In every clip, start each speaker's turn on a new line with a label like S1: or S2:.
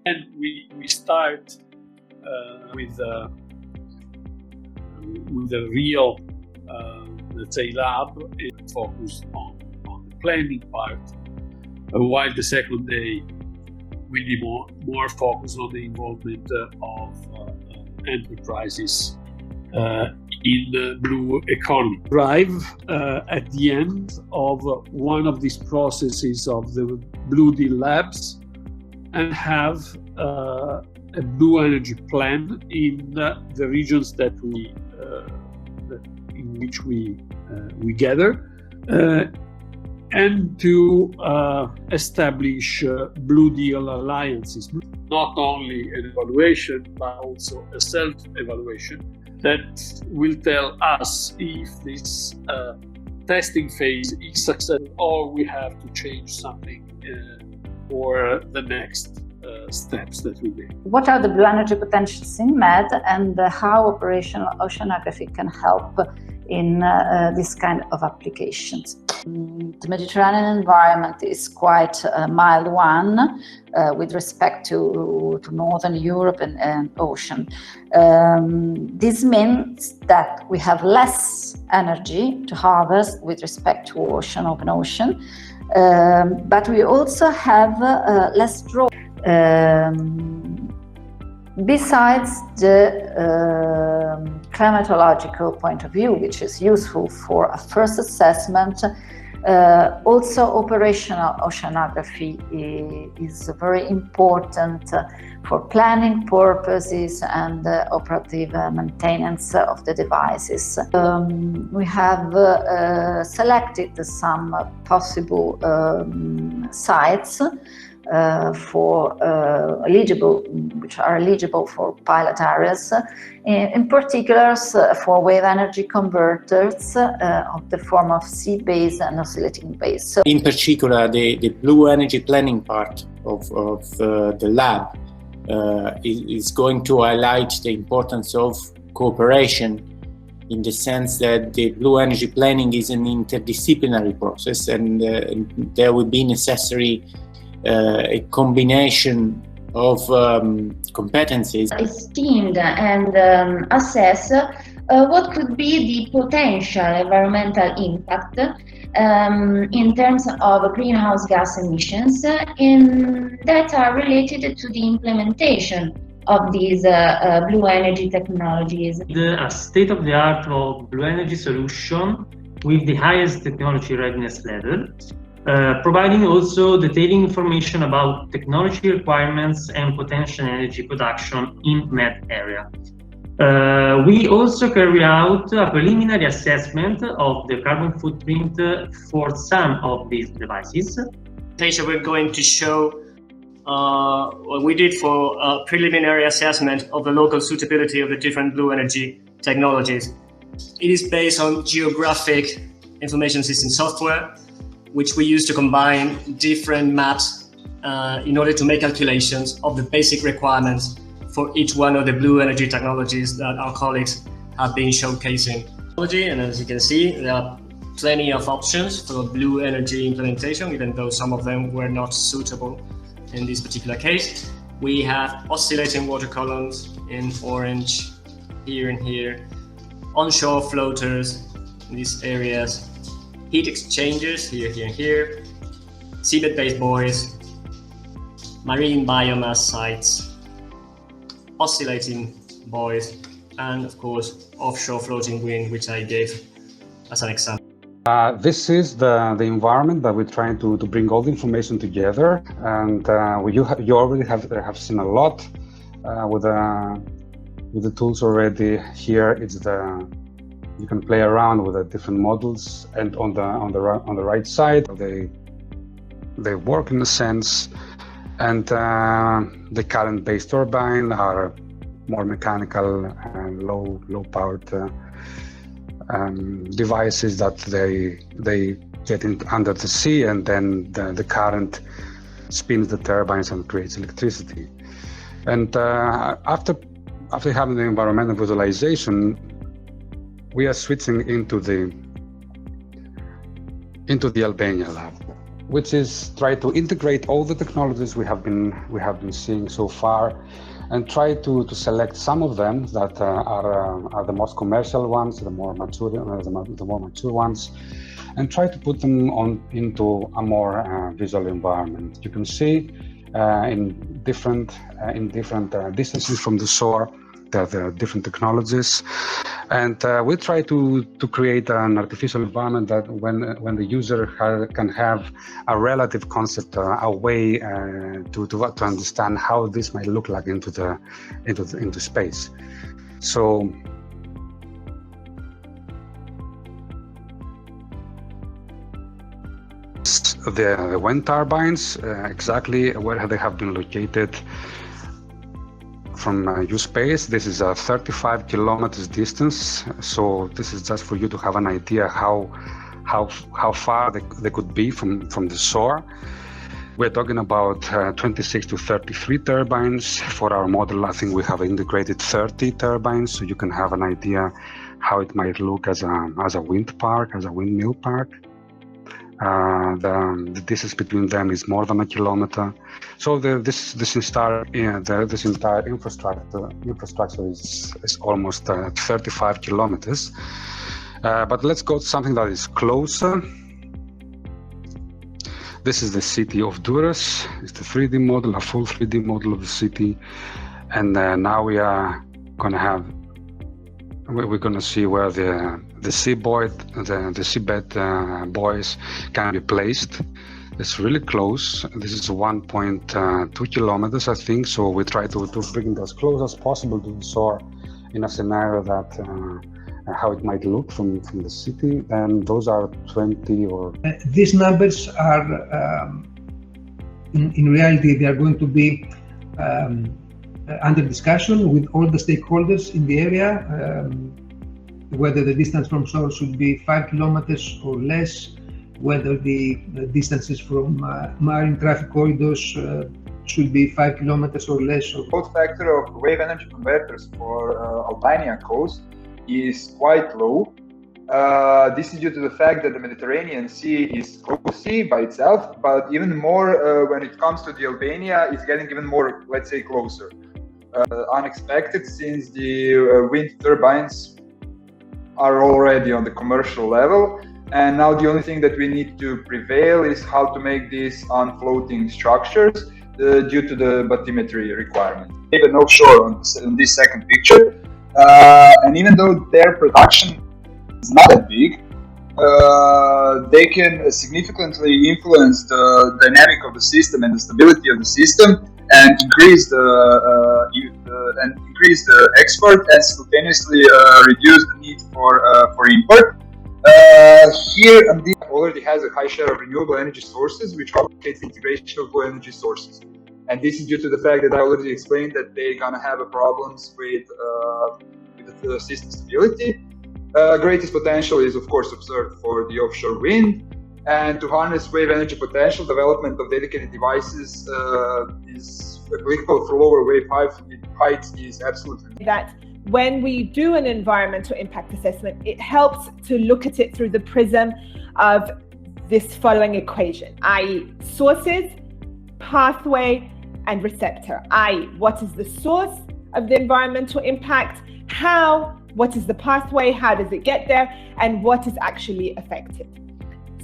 S1: And we start with a real, let's say, lab focused on the planning part, while the second day will be more focused on the involvement of enterprises in the blue economy. Arrive at the end of one of these processes of the Blue Deal Labs and have a blue energy plan in the regions that in which we gather, and to establish Blue Deal alliances. Not only an evaluation, but also a self-evaluation that will tell us if this testing phase is successful or we have to change something for the next steps that we make.
S2: What are the blue energy potentials in MED, and how operational oceanography can help in this kind of applications? The Mediterranean environment is quite a mild one with respect to Northern Europe and ocean. This means that we have less energy to harvest with respect to open ocean, but we also have less draw. Besides the climatological point of view, which is useful for a first assessment, also operational oceanography is very important for planning purposes and operative maintenance of the devices. We have selected some possible sites which are eligible for pilot areas, in particular for wave energy converters of the form of sea-based and oscillating base. So,
S3: in particular, the blue energy planning part of the lab is going to highlight the importance of cooperation, in the sense that the blue energy planning is an interdisciplinary process, and there will be necessary a combination of competencies.
S4: Esteemed and assess what could be the potential environmental impact in terms of greenhouse gas emissions that are related to the implementation of these blue energy technologies.
S5: A state-of-the-art of blue energy solution with the highest technology readiness level, providing also detailed information about technology requirements and potential energy production in MED area. We also carry out a preliminary assessment of the carbon footprint for some of these devices.
S6: We're going to show what we did for a preliminary assessment of the local suitability of the different blue energy technologies. It is based on geographic information system software, which we use to combine different maps in order to make calculations of the basic requirements for each one of the blue energy technologies that our colleagues have been showcasing. And as you can see, there are plenty of options for blue energy implementation, even though some of them were not suitable in this particular case. We have oscillating water columns in orange, here and here, onshore floaters in these areas, heat exchangers here, here, and here, seabed-based buoys, marine biomass sites, oscillating buoys, and of course offshore floating wind, which I gave as an example.
S7: This is the environment that we're trying to bring all the information together, and you already have seen a lot with the tools already. Here you can play around with the different models, and on the right side they work in a sense, and the current-based turbine are more mechanical and low powered devices that they get under the sea, and then the current spins the turbines and creates electricity. And after having the environmental visualization, we are switching into the Albania lab, which is try to integrate all the technologies we have been seeing so far, and try to select some of them that are the most commercial ones, the more mature ones, and try to put them into a more visual environment. You can see in different distances from the shore there are different technologies, and we try to create an artificial environment that when the user can have a relative concept, a way to understand how this might look like into space. So the wind turbines, exactly where they have been located from U-Space. This is a 35 kilometers distance, so this is just for you to have an idea how far they could be from the shore. We're talking about 26 to 33 turbines. For our model, I think we have integrated 30 turbines, so you can have an idea how it might look as a wind park, as a windmill park. The distance between them is more than a kilometer. So this entire infrastructure is almost 35 kilometers. But let's go to something that is closer. This is the city of Durres. It's the 3D model, a full 3D model of the city. And now we are going to have, we're going to see where the seabed buoys can be placed. It's really close. This is 1.2 kilometers, I think. So we try to bring it as close as possible to the shore in a scenario that how it might look from the city. And those are 20 or...
S8: These numbers are, in reality, they are going to be under discussion with all the stakeholders in the area, whether the distance from shore should be 5 kilometers or less, whether the distances from marine traffic corridors should be 5 kilometers or less.
S9: Load factor of wave energy converters for Albania coast is quite low. This is due to the fact that the Mediterranean Sea is close sea by itself, but even more when it comes to the Albania, it's getting even more, let's say, closer. Unexpected, since the wind turbines are already on the commercial level, and now the only thing that we need to prevail is how to make these on floating structures due to the bathymetry requirement. Even offshore on this second picture, and even though their production is not that big, they can significantly influence the dynamic of the system and the stability of the system, and increase the export and simultaneously reduce the need for import. Here, Andy already has a high share of renewable energy sources, which complicates the integration of low energy sources. And this is due to the fact that I already explained that they're gonna have problems with the system stability. Greatest potential is, of course, observed for the offshore wind. And to harness wave energy potential, development of dedicated devices is applicable for lower wave heights is absolutely.
S10: That when we do an environmental impact assessment, it helps to look at it through the prism of this following equation, i.e. sources, pathway, and receptor, i.e. what is the source of the environmental impact, what is the pathway, how does it get there, and what is actually affected.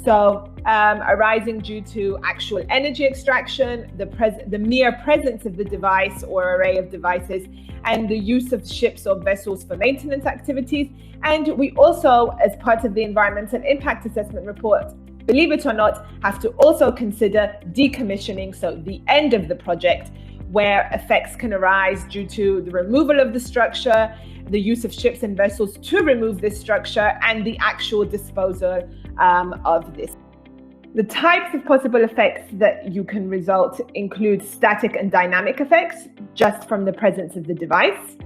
S10: So arising due to actual energy extraction, the mere presence of the device or array of devices, and the use of ships or vessels for maintenance activities. And we also, as part of the environmental impact assessment report, believe it or not, have to also consider decommissioning, so the end of the project, where effects can arise due to the removal of the structure, the use of ships and vessels to remove this structure, and the actual disposal of this. The types of possible effects that you can result include static and dynamic effects, just from the presence of the device,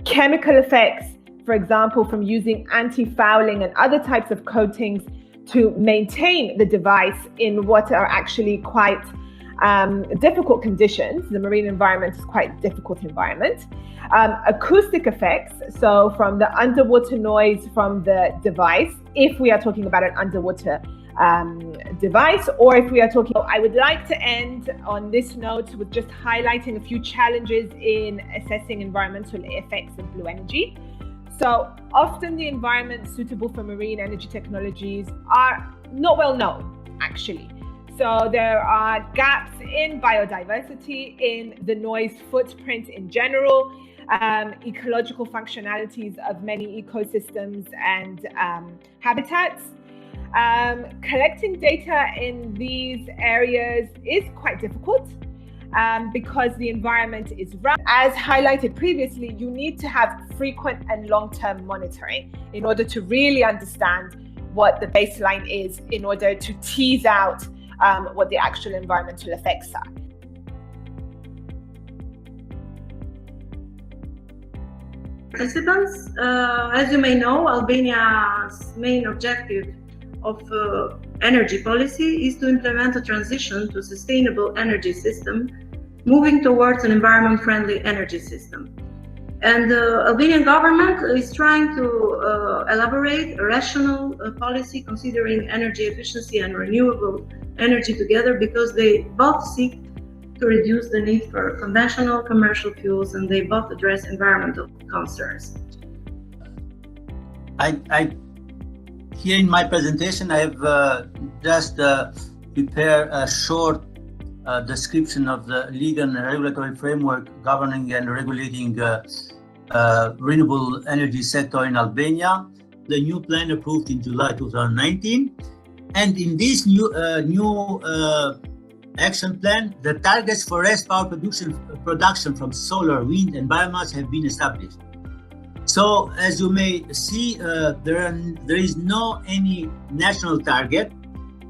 S10: chemical effects, for example, from using anti-fouling and other types of coatings to maintain the device in what are actually quite difficult conditions. The marine environment is quite a difficult environment. Acoustic effects, so from the underwater noise from the device, if we are talking about an underwater device, or if we are talking, I would like to end on this note with just highlighting a few challenges in assessing environmental effects of blue energy. So often the environment suitable for marine energy technologies are not well known, actually. So there are gaps in biodiversity, in the noise footprint in general, ecological functionalities of many ecosystems and habitats. Collecting data in these areas is quite difficult because the environment is rough. As highlighted previously, you need to have frequent and long-term monitoring in order to really understand what the baseline is, in order to tease out what the actual environmental effects are.
S11: Participants, as you may know, Albania's main objective of energy policy is to implement a transition to a sustainable energy system, moving towards an environment-friendly energy system. And the Albanian government is trying to elaborate a rational policy considering energy efficiency and renewable energy together, because they both seek to reduce the need for conventional commercial fuels, and they both address environmental concerns.
S12: Here in my presentation, I have just prepared a short description of the legal and regulatory framework governing and regulating renewable energy sector in Albania. The new plan approved in July 2019, and in this new action plan, the targets for RES power production from solar, wind, and biomass have been established. So, as you may see, there is no any national target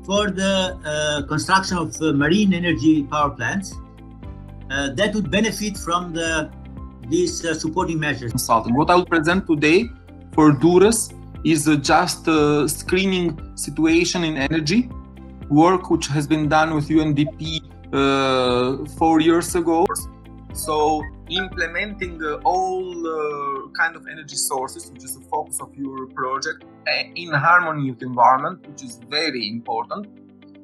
S12: for the construction of marine energy power plants that would benefit from these supporting measures.
S13: Consulting. What I will present today for Durres is just a screening situation in energy work which has been done with UNDP 4 years ago. So implementing all kind of energy sources, which is the focus of your project, in harmony with the environment, which is very important.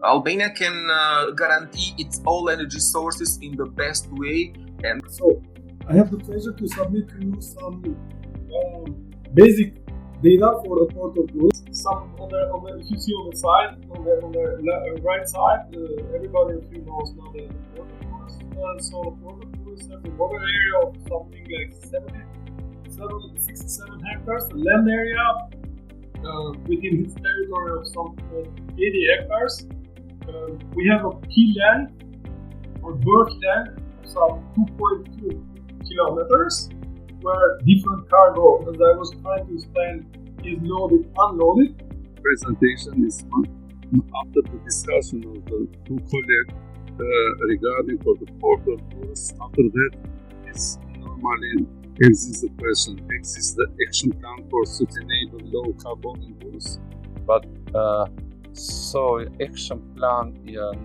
S13: Albania can guarantee its all energy sources in the best way. And
S14: so I have the pleasure to submit to you some basic data for the Port of Durres. Some if you see on the side, on the right side, everybody of you knows now the Port of Durres. So the Port of Durres has a water area of something like 67 hectares, a land area within its territory of some 80 hectares. We have a key land or birth land of some 2.2 kilometers, where different cargo, as I was trying to explain, is loaded, unloaded.
S1: Presentation is after the discussion of the two colleagues regarding for the Port of Durres. After that, is normally exists the question: exists the action plan for sustainable low carbon in Durres?
S15: But so action plan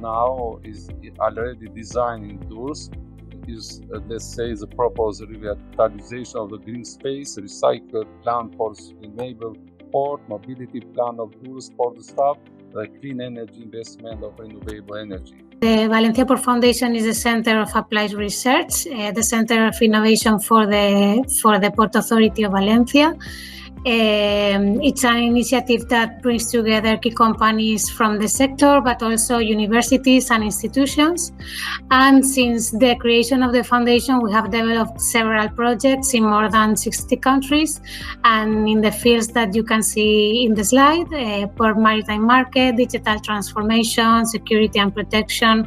S15: now is already designed in Durres. Is let's say the proposed revitalization of the green space, recycled plan for sustainable port, mobility plan of Durres port staff, the clean energy investment of renewable energy.
S16: The Valencia Port Foundation is the center of applied research, the center of innovation for the Port Authority of Valencia. It's an initiative that brings together key companies from the sector, but also universities and institutions. And since the creation of the foundation, we have developed several projects in more than 60 countries and in the fields that you can see in the slide: port maritime market, digital transformation, security and protection.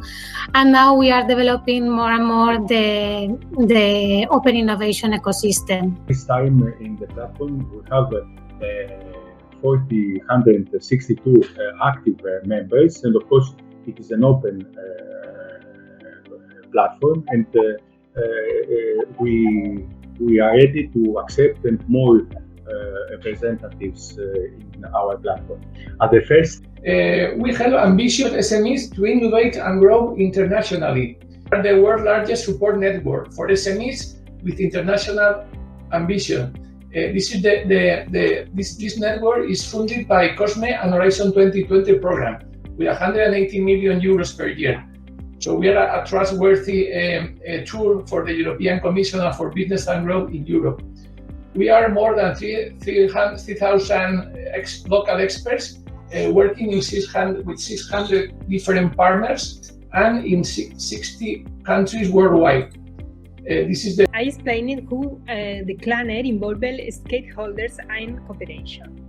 S16: And now we are developing more and more the open innovation ecosystem.
S17: This time in the platform, we have 162 active members, and of course it is an open platform, and we are ready to accept and more representatives in our platform. At the first,
S18: we have ambitious SMEs to innovate and grow internationally. We are the world's largest support network for SMEs with international ambition. This network is funded by COSME and Horizon 2020 program with 180 million euros per year. So we are a trustworthy tool for the European Commission and for business and growth in Europe. We are more than 3,000 local experts working in 600 different partners and in 60 countries worldwide.
S19: I explained who the Claner involved stakeholders and cooperation.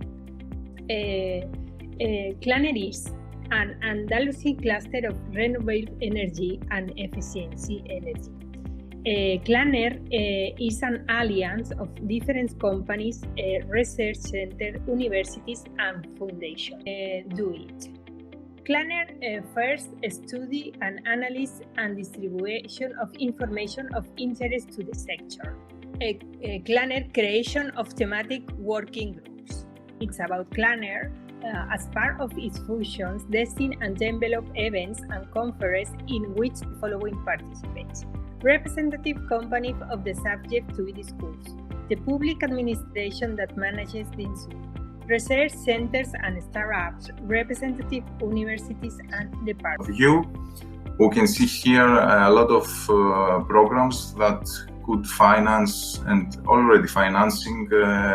S19: Claner is an Andalusian cluster of renewable energy and efficiency energy. Claner is an alliance of different companies, research centers, universities, and foundations. Do it. Claner first study and analysis and distribution of information of interest to the sector. Claner creation of thematic working groups. It's about Claner as part of its functions, design and develop events and conferences in which the following participate. Representative companies of the subject to be discussed, the public administration that manages the issue, research centers and startups, representative universities and departments.
S20: We can see here a lot of programs that could finance and already financing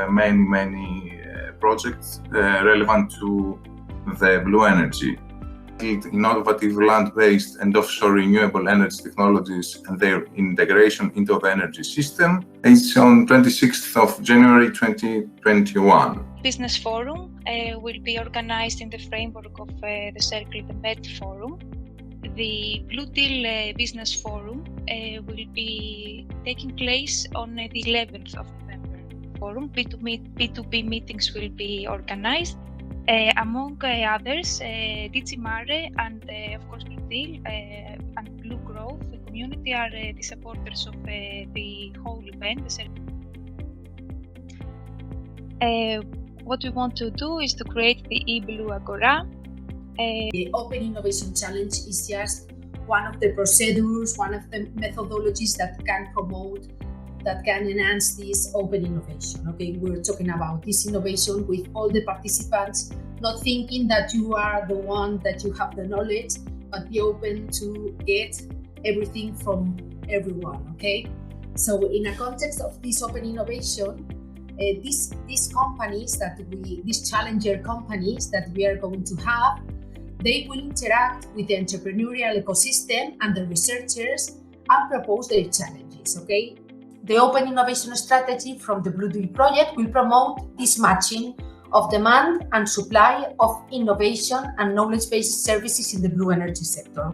S20: many projects relevant to the blue energy. Innovative land-based and offshore renewable energy technologies and their integration into the energy system. It's on 26th of January 2021.
S21: Business Forum will be organized in the framework of the Circle the Med Forum. The Blue Deal Business Forum will be taking place on the 11th of November. Forum B2B meetings will be organized. Among others, DG Mare and of course Blue Deal and Blue Growth, the community are the supporters of the whole event. What we want to do is to create the eBlue Agora.
S22: The Open Innovation Challenge is just one of the procedures, one of the methodologies that can promote, that can enhance this open innovation. Okay, we're talking about this innovation with all the participants, not thinking that you are the one that you have the knowledge, but be open to get everything from everyone. Okay, so in a context of this open innovation, these companies these challenger companies that we are going to have, they will interact with the entrepreneurial ecosystem and the researchers and propose their challenges. Okay. The Open Innovation Strategy from the Blue Deal project will promote this matching of demand and supply of innovation and knowledge-based services in the blue energy sector.